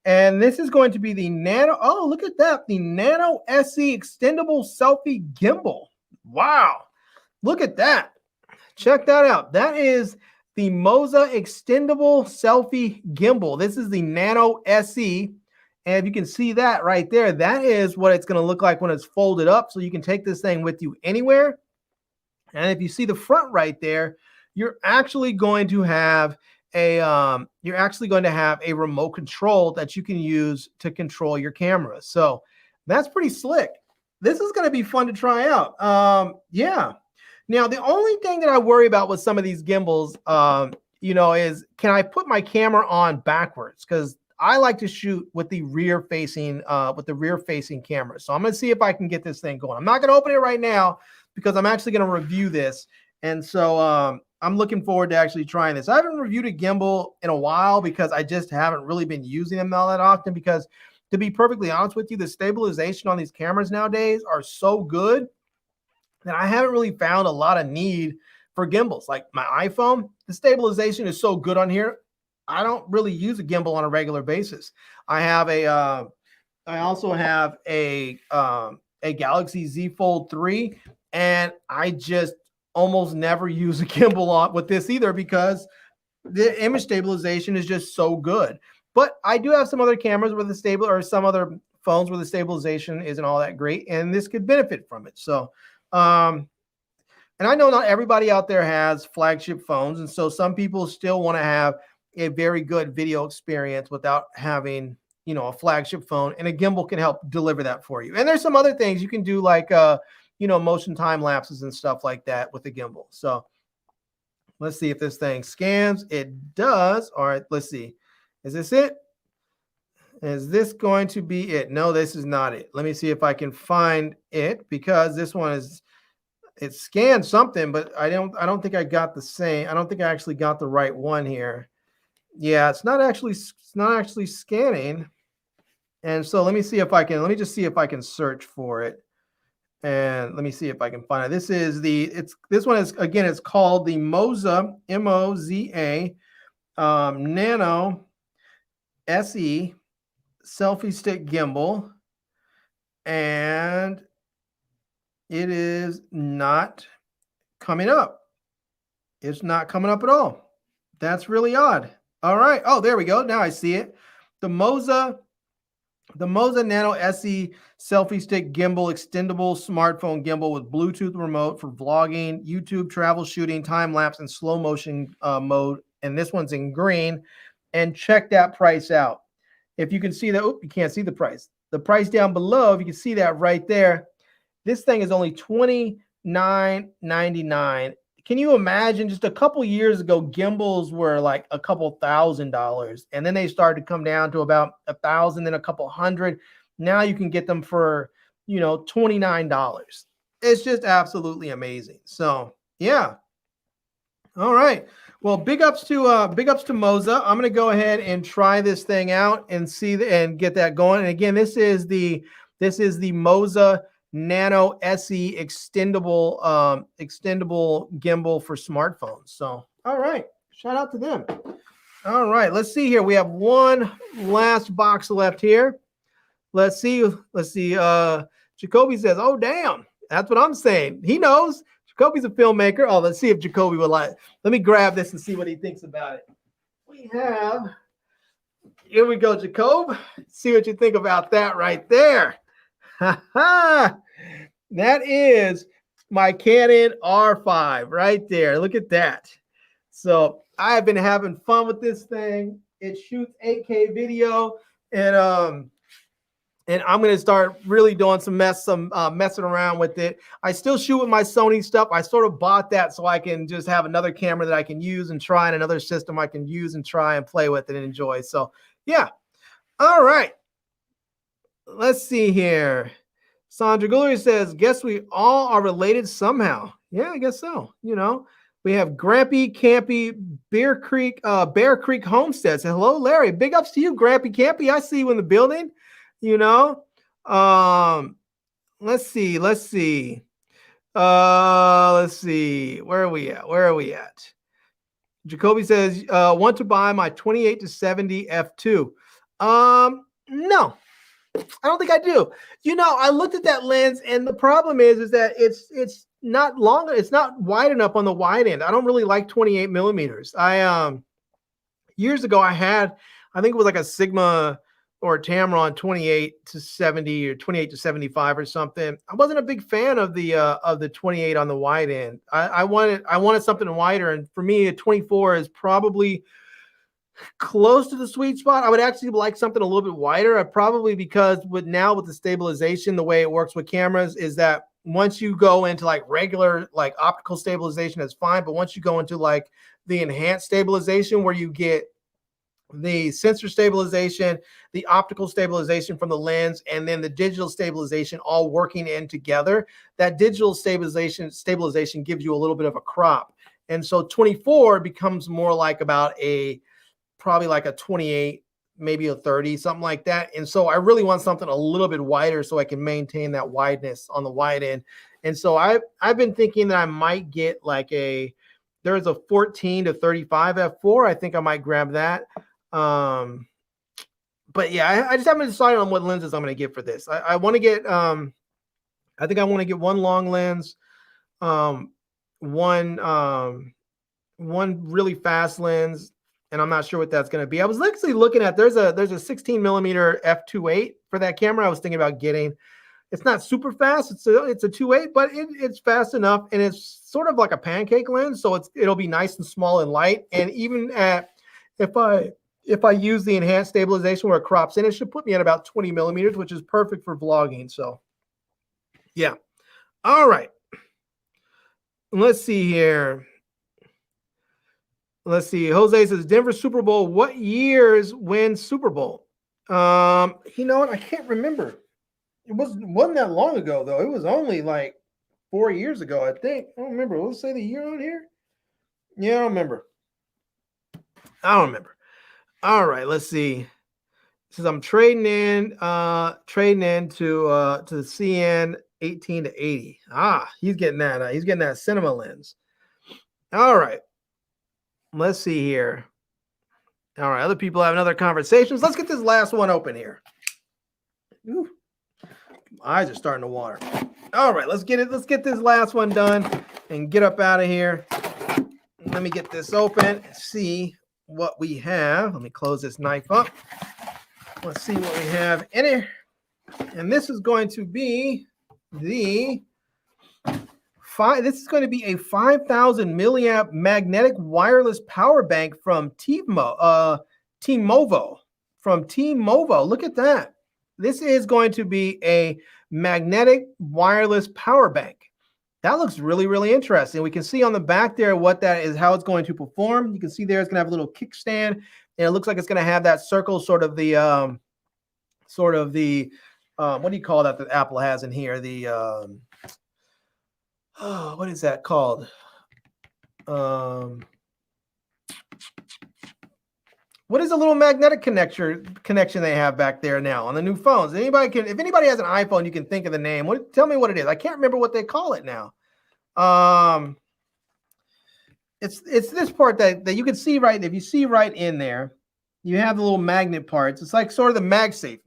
And this is going to be the Nano. Oh, look at that. The Nano SE Extendable Selfie Gimbal. Wow. Look at that. Check that out. That is the Moza Extendable Selfie Gimbal. This is the Nano SE. And if you can see that right there, that is what it's going to look like when it's folded up. So you can take this thing with you anywhere. And if you see the front right there, you're actually going to have a remote control that you can use to control your camera. So that's pretty slick. This is going to be fun to try out. Yeah. Now, the only thing that I worry about with some of these gimbals, is can I put my camera on backwards? Because I like to shoot with the rear facing camera. So I'm going to see if I can get this thing going. I'm not going to open it right now because I'm actually going to review this. And so I'm looking forward to actually trying this. I haven't reviewed a gimbal in a while because I just haven't really been using them all that often because to be perfectly honest with you, the stabilization on these cameras nowadays are so good that I haven't really found a lot of need for gimbals. Like my iPhone, the stabilization is so good on here. I don't really use a gimbal on a regular basis. I have I also have a Galaxy Z Fold 3, and I just almost never use a gimbal on with this either because the image stabilization is just so good. But I do have some other cameras where the stable, or some other phones where the stabilization isn't all that great, and this could benefit from it. So, and I know not everybody out there has flagship phones, and so some people still want to have a very good video experience without having, you know, a flagship phone, and a gimbal can help deliver that for you. And there's some other things you can do, like you know, motion time lapses and stuff like that with the gimbal. So let's see if this thing scans. It does. All right, let's see. Is this it? Is this going to be it? No, this is not it. Let me see if I can find it, because this one is, it scanned something, but I don't think I got the same. I don't think I actually got the right one here. Yeah, it's not actually scanning. And so let me see if I can, let me just see if I can search for it. And let me see if I can find it. This is this one is, again, it's called the Moza, M-O-Z-A, Nano SE selfie stick gimbal. And it is not coming up. It's not coming up at all. That's really odd. All right. Oh, there we go. Now I see it. The Moza Nano SE selfie stick gimbal, extendable smartphone gimbal with Bluetooth remote for vlogging, YouTube, travel shooting, time lapse, and slow motion mode. And this one's in green. And check that price out. If you can see that, oh, you can't see the price. The price down below, if you can see that right there, this thing is only $29.99. Can you imagine, just a couple years ago, gimbals were like a couple $1,000, and then they started to come down to about $1,000, then a couple hundred. Now you can get them for, you know, $29. It's just absolutely amazing. So yeah. All right. Well, big ups to Moza. I'm going to go ahead and try this thing out and see and get that going. And again, this is the Moza Nano SE extendable gimbal for smartphones. So, all right, shout out to them. All right, let's see here. We have one last box left here. Let's see. Jacoby says, "Oh, damn, that's what I'm saying." He knows. Jacoby's a filmmaker. Oh, let's see if Jacoby would like. Let me grab this and see what he thinks about it. We have. Here we go, Jacob. See what you think about that right there. That is my Canon R5 right there. Look at that. So I've been having fun with this thing. It shoots 8K video, and I'm going to start really doing some messing around with it. I still shoot with my Sony stuff. I sort of bought that so I can just have another camera that I can use and try, and another system I can use and try and play with and enjoy. So yeah. All right. Let's see here. Sandra Guillory says, "Guess we all are related somehow." Yeah, I guess so. You know, we have Grampy Campy Bear Creek Homestead. So, hello, Larry. Big ups to you, Grampy Campy. I see you in the building. You know, let's see. Where are we at? Jacoby says, "Want to buy my 28-70 f2?" No, I don't think I do. You know, I looked at that lens, and the problem is that it's not long. It's not wide enough on the wide end. I don't really like 28 millimeters. Years ago, I think it was like a Sigma or a Tamron 28-70 or 28-75 or something. I wasn't a big fan of the 28 on the wide end. I wanted something wider, and for me, a 24 is probably close to the sweet spot. I would actually like something a little bit wider, probably because with the stabilization, the way it works with cameras is that once you go into like regular like optical stabilization, that's fine, but once you go into like the enhanced stabilization, where you get the sensor stabilization, the optical stabilization from the lens, and then the digital stabilization all working in together, that digital stabilization gives you a little bit of a crop. And so 24 becomes more like probably like a 28 maybe a 30, something like that. And so I really want something a little bit wider so I can maintain that wideness on the wide end. And so I've been thinking that I might get like there's a 14 to 35 f4. I think I might grab that. But yeah, I just haven't decided on what lenses I'm going to get for this. I want to get, I think I want to get one long lens, one really fast lens, and I'm not sure what that's going to be. I was actually looking at, there's a 16 millimeter f2.8 for that camera. I was thinking about getting. It's not super fast. It's a 2.8, but it's fast enough, and it's sort of like a pancake lens, so it'll be nice and small and light. And even if I use the enhanced stabilization where it crops in, it should put me at about 20 millimeters, which is perfect for vlogging. So yeah. All right. Let's see here. Let's see. Jose says Denver Super Bowl. What years win Super Bowl? You know what? I can't remember. It wasn't that long ago though. It was only like 4 years ago, I think. I don't remember. Let's say the year on here. Yeah, I don't remember. All right, let's see. Says I'm trading in to the CN 18 to 80. He's getting that. He's getting that cinema lens. All right. Let's see here. All right, other people having other conversations. Let's get this last one open here. Ooh. My eyes are starting to water. All right, let's get this last one done and get up out of here. Let me get this open and see what we have. Let me close this knife up. Let's see what we have in it. And this is going to be this is going to be a 5,000 milliamp magnetic wireless power bank from TiMOVO. From TiMOVO. Look at that. This is going to be a magnetic wireless power bank. That looks really, really interesting. We can see on the back there what that is, how it's going to perform. You can see there it's going to have a little kickstand, and it looks like it's going to have that circle, sort of the what do you call that Apple has in here? The what is that called? What is the little magnetic connection they have back there now on the new phones? If anybody has an iPhone, you can think of the name. Tell me what it is. I can't remember what they call it now. It's this part that you can see right. If you see right in there, you have the little magnet parts. It's like sort of the MagSafe.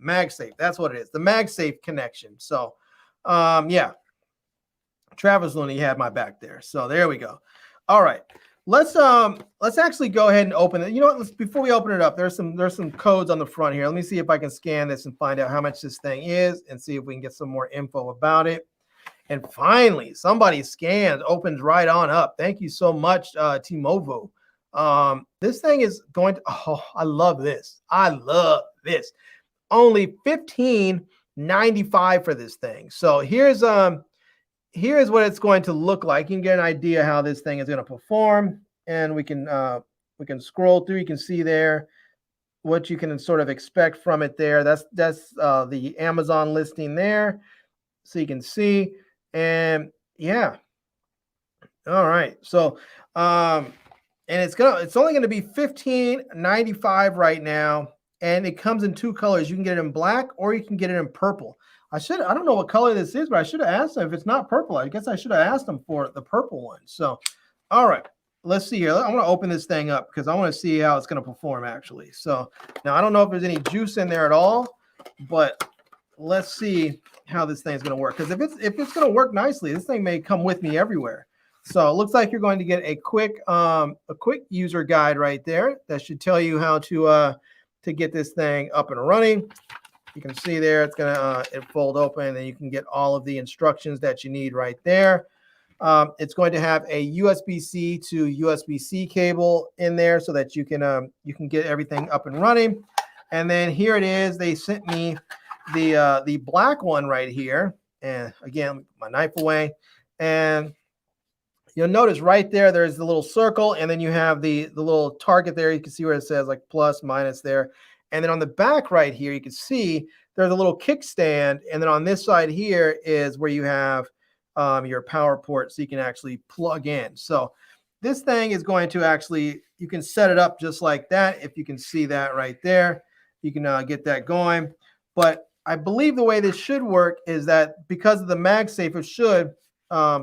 That's what it is. The MagSafe connection. So, yeah. Travis Looney had my back there. So there we go. All right. Let's actually go ahead and open it. You know what? Before we open it up, there's some codes on the front here. Let me see if I can scan this and find out how much this thing is and see if we can get some more info about it. And finally, somebody scanned, opens right on up. Thank you so much, TiMOVO. This thing is going to, I love this. Only $15.95 for this thing. So here's what it's going to look like. You can get an idea how this thing is going to perform, and we can scroll through. You can see there what you can sort of expect from it there. That's the Amazon listing there, so you can see. And yeah, all right. So and it's only going to be $15.95 right now, and it comes in two colors. You can get it in black or you can get it in purple. I don't know what color this is, but I should have asked them if it's not purple. I guess I should have asked them for the purple one. So, all right, let's see here. I'm going to open this thing up because I want to see how it's going to perform actually. So now I don't know if there's any juice in there at all, but let's see how this thing is going to work. Because if it's going to work nicely, this thing may come with me everywhere. So it looks like you're going to get a quick user guide right there that should tell you how to get this thing up and running. You can see there it's going to fold open, and you can get all of the instructions that you need right there. It's going to have a USB-C to USB-C cable in there so that you can get everything up and running. And then here it is. They sent me the black one right here. And again, my knife away. And you'll notice right there, there's the little circle, and then you have the little target there. You can see where it says like plus, minus there. And then on the back right here, you can see there's a little kickstand. And then on this side here is where you have your power port, so you can actually plug in. So this thing is going to actually, you can set it up just like that, if you can see that right there. you can get that going. But I believe the way this should work is that because of the MagSafe, it should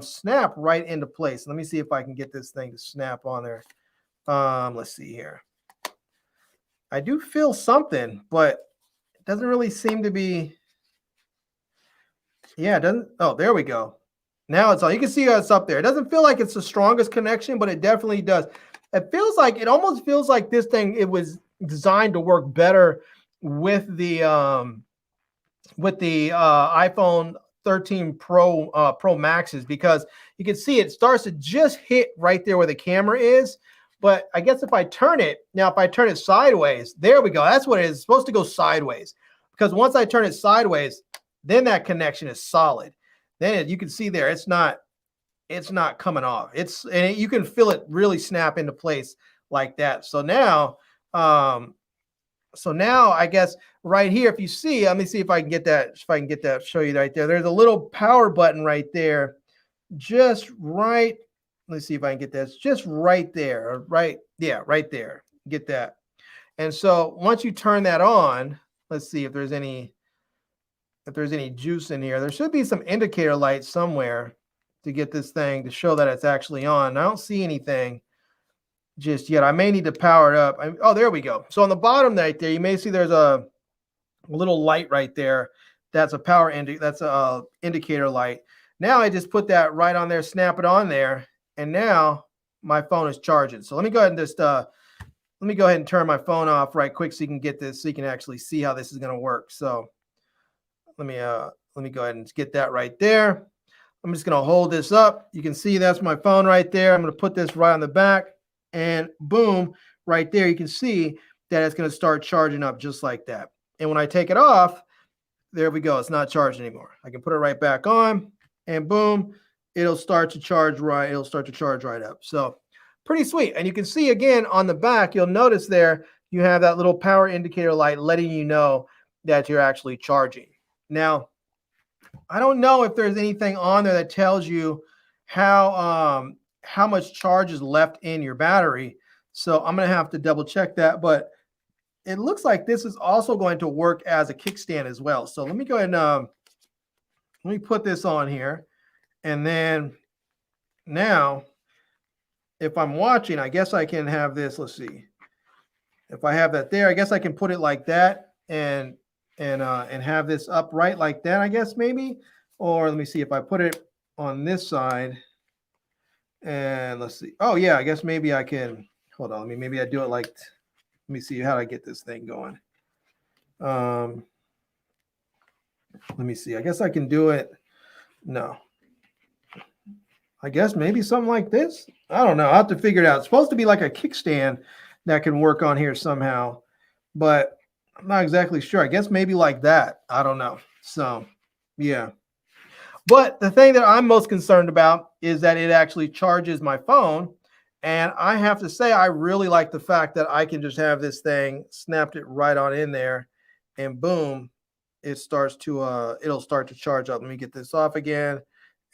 snap right into place. Let me see if I can get this thing to snap on there. Let's see here. I do feel something, but it doesn't really seem to be. Yeah, it doesn't. Oh, there we go. Now it's on. You can see it's up there. It doesn't feel like it's the strongest connection, but it definitely does. It almost feels like this thing, it was designed to work better with the iPhone 13 Pro Maxes, because you can see it starts to just hit right there where the camera is. But I guess if I turn it sideways, there we go. That's what it is. It's supposed to go sideways, because once I turn it sideways, then that connection is solid. Then you can see there, it's not coming off. You can feel it really snap into place like that. So now I guess right here, if you see, let me see if I can get that, show you right there. There's a little power button right there, just right. Let's see if I can get that. It's just right there, right? Yeah, right there. Get that. And so once you turn that on, let's see if there's any juice in here. There should be some indicator light somewhere to get this thing to show that it's actually on. I don't see anything just yet. I may need to power it up. Oh, there we go. So on the bottom right there, you may see there's a little light right there. That's a indicator light. Now I just put that right on there, snap it on there, and now my phone is charging. So let me go ahead and just turn my phone off right quick so you can get this, so you can actually see how this is going to work. So let me go ahead and get that right there. I'm just going to hold this up. You can see that's my phone right there. I'm going to put this right on the back, and boom, right there, you can see that it's going to start charging up just like that. And when I take it off, there we go. It's not charged anymore. I can put it right back on, and boom, it'll start to charge right. It'll start to charge right up. So pretty sweet. And you can see again on the back, you'll notice there you have that little power indicator light letting you know that you're actually charging. Now, I don't know if there's anything on there that tells you how much charge is left in your battery. So I'm going to have to double check that, but it looks like this is also going to work as a kickstand as well. So let me go ahead and let me put this on here. And then now, if I'm watching, I guess I can have this. Let's see. If I have that there, I guess I can put it like that and have this upright like that, I guess maybe. Or let me see if I put it on this side. And let's see. Oh yeah, I guess maybe I can. Hold on. Maybe I do it like. Let me see how I get this thing going. Let me see. I guess I can do it. No. I guess maybe something like this. I don't know. I'll have to figure it out. It's supposed to be like a kickstand that can work on here somehow, but I'm not exactly sure. I guess maybe like that. I don't know. So, yeah. But the thing that I'm most concerned about is that it actually charges my phone. And I have to say, I really like the fact that I can just have this thing, snapped it right on in there, and boom, it starts to it'll start to charge up. Let me get this off again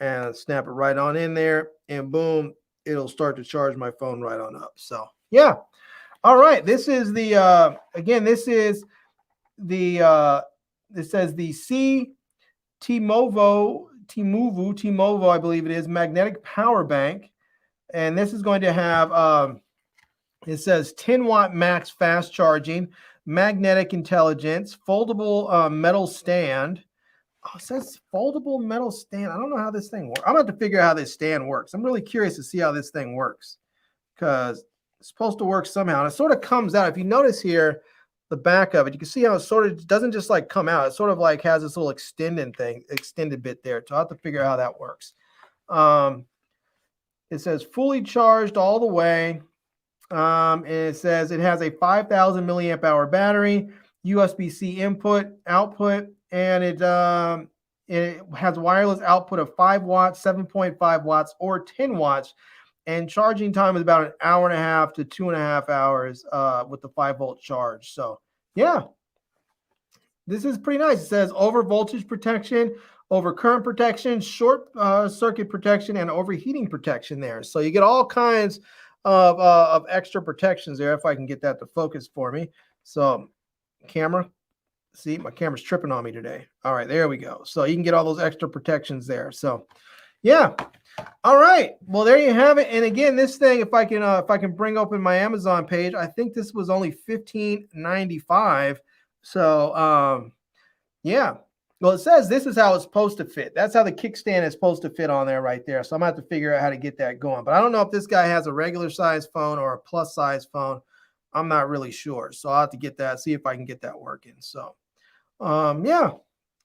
and snap it right on in there, and boom, it'll start to charge my phone right on up. So yeah. All right. This is the again, this is the it says the TiMOVO, I believe it is, magnetic power bank. And this is going to have it says 10-watt max fast charging, magnetic intelligence, foldable metal stand. Oh, it says foldable metal stand. I don't know how this thing works. I'm going to have to figure out how this stand works. I'm really curious to see how this thing works, because it's supposed to work somehow. And it sort of comes out. If you notice here, the back of it, you can see how it sort of doesn't just like come out. It sort of like has this little extended bit there. So I'll have to figure out how that works. It says fully charged all the way. And it says it has a 5,000 milliamp hour battery, USB-C input, output, and it has wireless output of 5 watts, 7.5 watts, or 10 watts. And charging time is about 1.5 to 2.5 hours with the 5-volt charge. So, yeah, this is pretty nice. It says over voltage protection, over current protection, short circuit protection, and overheating protection there. So you get all kinds of extra protections there, if I can get that to focus for me. So camera. See, my camera's tripping on me today. All right, there we go. So you can get all those extra protections there. So yeah. All right. Well, there you have it. And again, this thing, if I can bring open my Amazon page, I think this was only $15.95. So yeah. Well, it says this is how it's supposed to fit. That's how the kickstand is supposed to fit on there right there. So I'm gonna have to figure out how to get that going. But I don't know if this guy has a regular size phone or a plus size phone. I'm not really sure. So I'll have to get that, see if I can get that working. So yeah.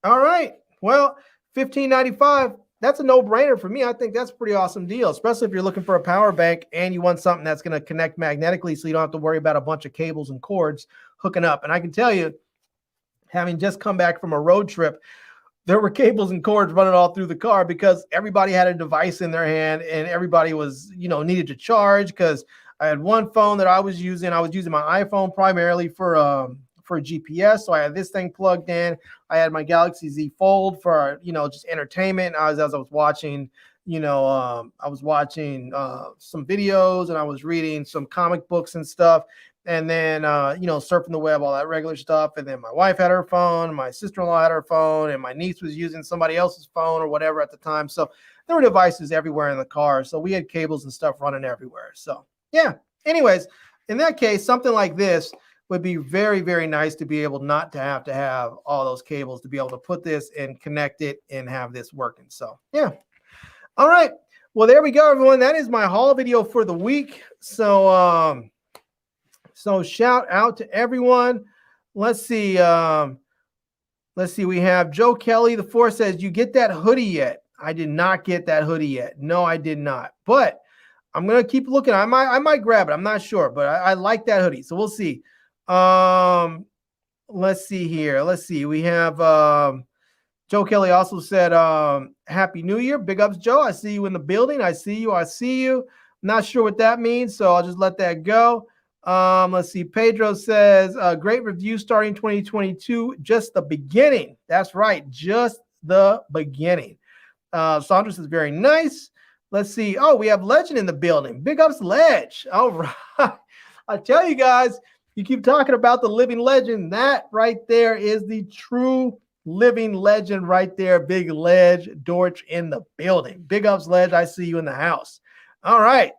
All right. Well, $15.95. That's a no-brainer for me. I think that's a pretty awesome deal, especially if you're looking for a power bank and you want something that's going to connect magnetically so you don't have to worry about a bunch of cables and cords hooking up. And I can tell you, having just come back from a road trip, there were cables and cords running all through the car because everybody had a device in their hand and everybody was, needed to charge, because I had one phone that I was using. I was using my iPhone primarily for GPS. So I had this thing plugged in. I had my Galaxy Z Fold for, just entertainment. As I was watching, some videos and I was reading some comic books and stuff. And then, surfing the web, all that regular stuff. And then my wife had her phone, my sister-in-law had her phone, and my niece was using somebody else's phone or whatever at the time. So there were devices everywhere in the car. So we had cables and stuff running everywhere. So yeah, anyways, in that case, something like this would be very, very nice to be able not to have all those cables, to be able to put this and connect it and have this working. So yeah. All right. Well, there we go, everyone. That is my haul video for the week. So, so shout out to everyone. Let's see. We have Joe Kelly, the 4 says, you get that hoodie yet? I did not get that hoodie yet. No, I did not. But I'm going to keep looking. I might grab it. I'm not sure, but I like that hoodie. So we'll see. Let's see here. Let's see. We have Joe Kelly also said, Happy New Year. Big ups, Joe. I see you in the building. I see you. I'm not sure what that means, so I'll just let that go. Let's see. Pedro says, great review starting 2022. Just the beginning. That's right. Just the beginning. Saunders is very nice. Let's see. Oh, we have Legend in the building. Big ups, Ledge. All right. I tell you guys, you keep talking about the living legend. That right there is the true living legend right there. Big Ledge Dorch in the building. Big ups, Ledge. I see you in the house. All right.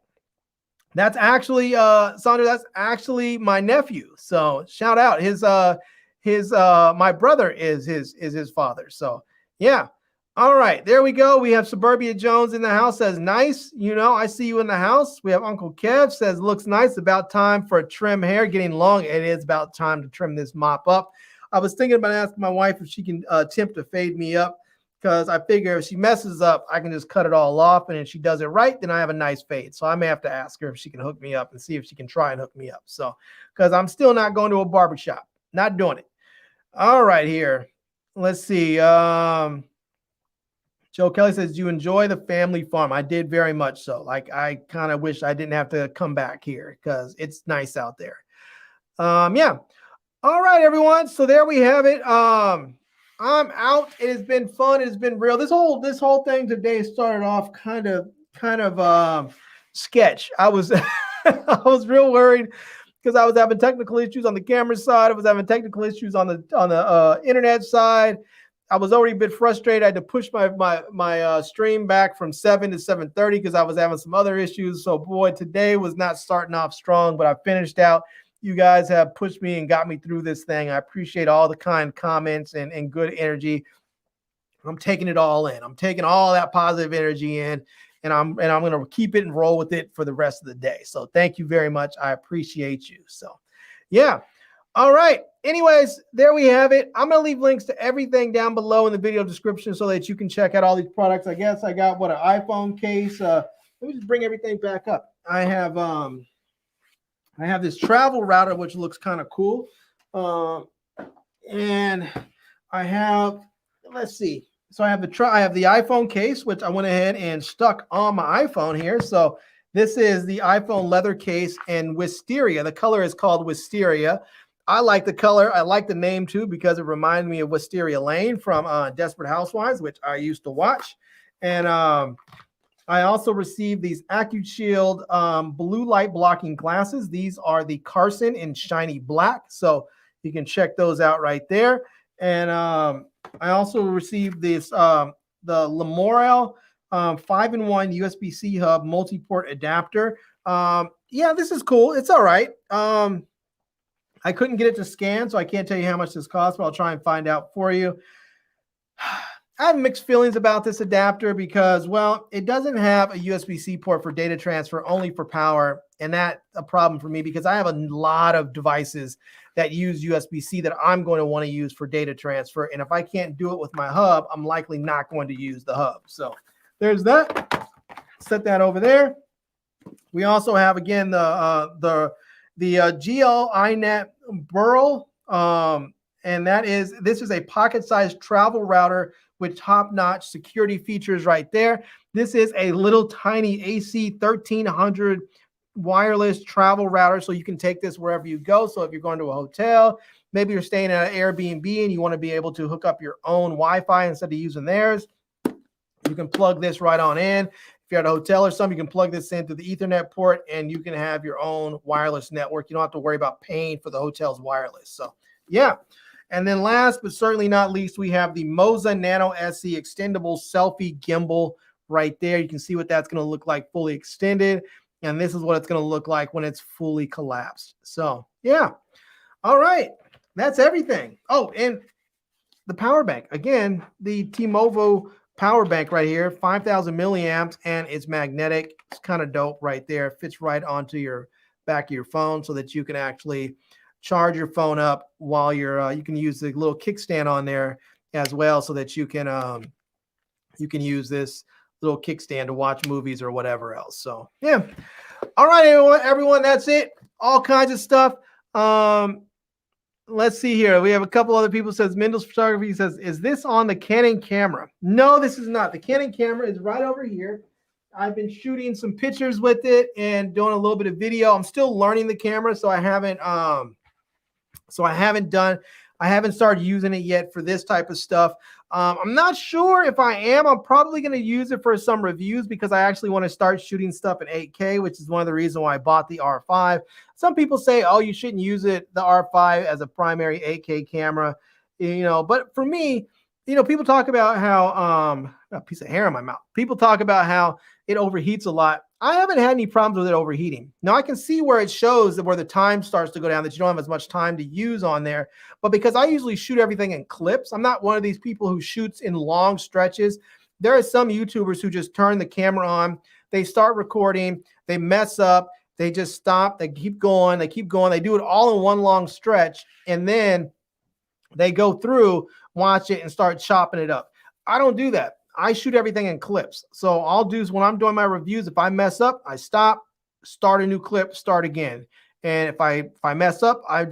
That's actually, Sandra, that's actually my nephew. So shout out. My brother is his father. So yeah. All right, there we go. We have Suburbia Jones in the house, says nice. I see you in the house. We have Uncle Kev says looks nice. About time for a trim hair, getting long. It is about time to trim this mop up. I was thinking about asking my wife if she can attempt to fade me up, because I figure if she messes up, I can just cut it all off. And if she does it right, then I have a nice fade. So I may have to ask her if she can hook me up and see if she can try and hook me up. So, because I'm still not going to a barbershop, not doing it. All right, here. Let's see. Joe Kelly says, do you enjoy the family farm? I did very much so. Like, I kind of wish I didn't have to come back here because it's nice out there. Yeah. All right, everyone. So there we have it. I'm out. It has been fun. It has been real. This whole thing today started off kind of sketch. I was I was real worried because I was having technical issues on the camera side. I was having technical issues on the internet side. I was already a bit frustrated. I had to push my stream back from 7 to 7:30 because I was having some other issues. So boy, today was not starting off strong, but I finished out. You guys have pushed me and got me through this thing. I appreciate all the kind comments and good energy. I'm taking it all in. I'm taking all that positive energy in, and I'm going to keep it and roll with it for the rest of the day. So thank you very much. I appreciate you. So yeah. All right. Anyways, there we have it. I'm going to leave links to everything down below in the video description so that you can check out all these products. I guess I got an iPhone case. Let me just bring everything back up. I have this travel router, which looks kind of cool. And I have, let's see. So I have the iPhone case, which I went ahead and stuck on my iPhone here. So this is the iPhone leather case in Wisteria. The color is called Wisteria. I like the color. I like the name too because it reminded me of Wisteria Lane from Desperate Housewives, which I used to watch. And I also received these OcuShield blue light blocking glasses. These are the Carson in shiny black. So You can check those out right there. And I also received this the Lemorele 5-in-1 USB-C hub multi-port adapter. Yeah, this is cool. It's all right. I couldn't get it to scan, so I can't tell you how much this costs, but I'll try and find out for you. I have mixed feelings about this adapter because, well, it doesn't have a USB-C port for data transfer, only for power. And that's a problem for me because I have a lot of devices that use USB-C that I'm going to want to use for data transfer. And if I can't do it with my hub, I'm likely not going to use the hub. So there's that. Set that over there. We also have, again, the GL.iNet Beryl. And this is a pocket-sized travel router with top-notch security features right there. This is a little tiny AC 1300 wireless travel router, so you can take this wherever you go. So if you're going to a hotel, maybe you're staying at an Airbnb and you want to be able to hook up your own Wi-Fi instead of using theirs, you can plug this right on in. If you're at a hotel or something, you can plug this in through the Ethernet port and you can have your own wireless network. You don't have to worry about paying for the hotel's wireless. So yeah. And then last but certainly not least, we have the Moza Nano SE extendable selfie gimbal right there. You can see what that's going to look like fully extended. And this is what it's going to look like when it's fully collapsed. So yeah. All right. That's everything. Oh, and the power bank. Again, the TiMOVO power bank right here, 5,000 milliamps, and it's magnetic. It's kind of dope right there. It fits right onto your back of your phone so that you can actually charge your phone up while you're you can use the little kickstand on there as well, so that you can use this little kickstand to watch movies or whatever else. So yeah. All right, everyone, that's it. All kinds of stuff. Let's see here. We have a couple other people. Says Mendel's Photography says, is this on the Canon camera? No, this is not. The Canon camera is right over here. I've been shooting some pictures with it and doing a little bit of video. I'm still learning the camera, so I haven't started using it yet for this type of stuff. I'm not sure if I am. I'm probably going to use it for some reviews because I actually want to start shooting stuff in 8K, which is one of the reasons why I bought the R5. Some people say, oh, you shouldn't use the R5 as a primary 8K camera, but for me, people talk about how, a piece of hair in my mouth. People talk about how it overheats a lot. I haven't had any problems with it overheating. Now I can see where it shows that where the time starts to go down, that you don't have as much time to use on there. But because I usually shoot everything in clips, I'm not one of these people who shoots in long stretches. There are some YouTubers who just turn the camera on, they start recording, they mess up, they just stop, they keep going, they do it all in one long stretch, and then they go through, watch it, and start chopping it up. I don't do that. I shoot everything in clips. So I'll do is when I'm doing my reviews, if I mess up, I stop, start a new clip, start again. And if I mess up, I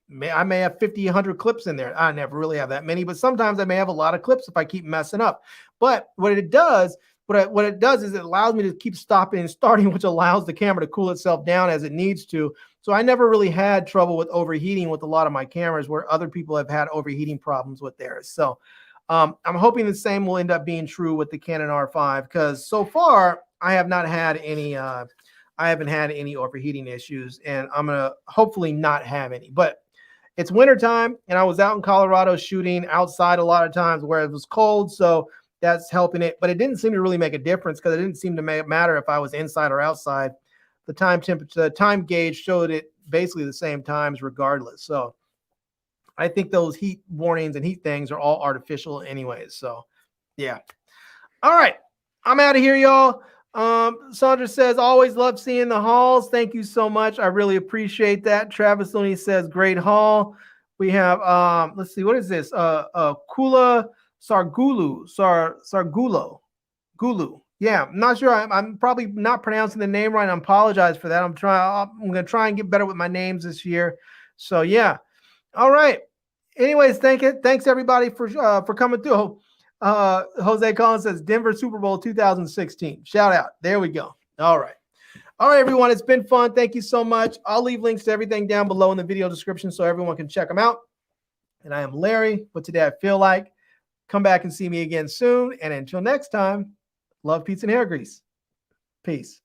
may have 50, 100 clips in there. I never really have that many, but sometimes I may have a lot of clips if I keep messing up. But what it does is it allows me to keep stopping and starting, which allows the camera to cool itself down as it needs to. So I never really had trouble with overheating with a lot of my cameras, where other people have had overheating problems with theirs. So I'm hoping the same will end up being true with the Canon R5, because so far I haven't had any overheating issues, and I'm gonna hopefully not have any. But it's wintertime, and I was out in Colorado shooting outside a lot of times where it was cold, so that's helping it. But it didn't seem to really make a difference, because it didn't seem to matter if I was inside or outside. The time gauge showed it basically the same times regardless. So I think those heat warnings and heat things are all artificial anyways. So yeah. All right. I'm out of here, y'all. Sandra says, always love seeing the hauls. Thank you so much. I really appreciate that. Travis Looney says, great haul. We have, let's see, what is this? Kula Sargulo. Gulu. Yeah, I'm not sure. I'm probably not pronouncing the name right. I apologize for that. I'm going to try and get better with my names this year. So yeah. All right. Anyways, thanks everybody for coming through. Jose Collins says Denver Super Bowl 2016. Shout out. There we go. All right. All right, everyone. It's been fun. Thank you so much. I'll leave links to everything down below in the video description so everyone can check them out. And I am Larry. But today I feel like. Come back and see me again soon. And until next time, love, pizza, and hair grease. Peace.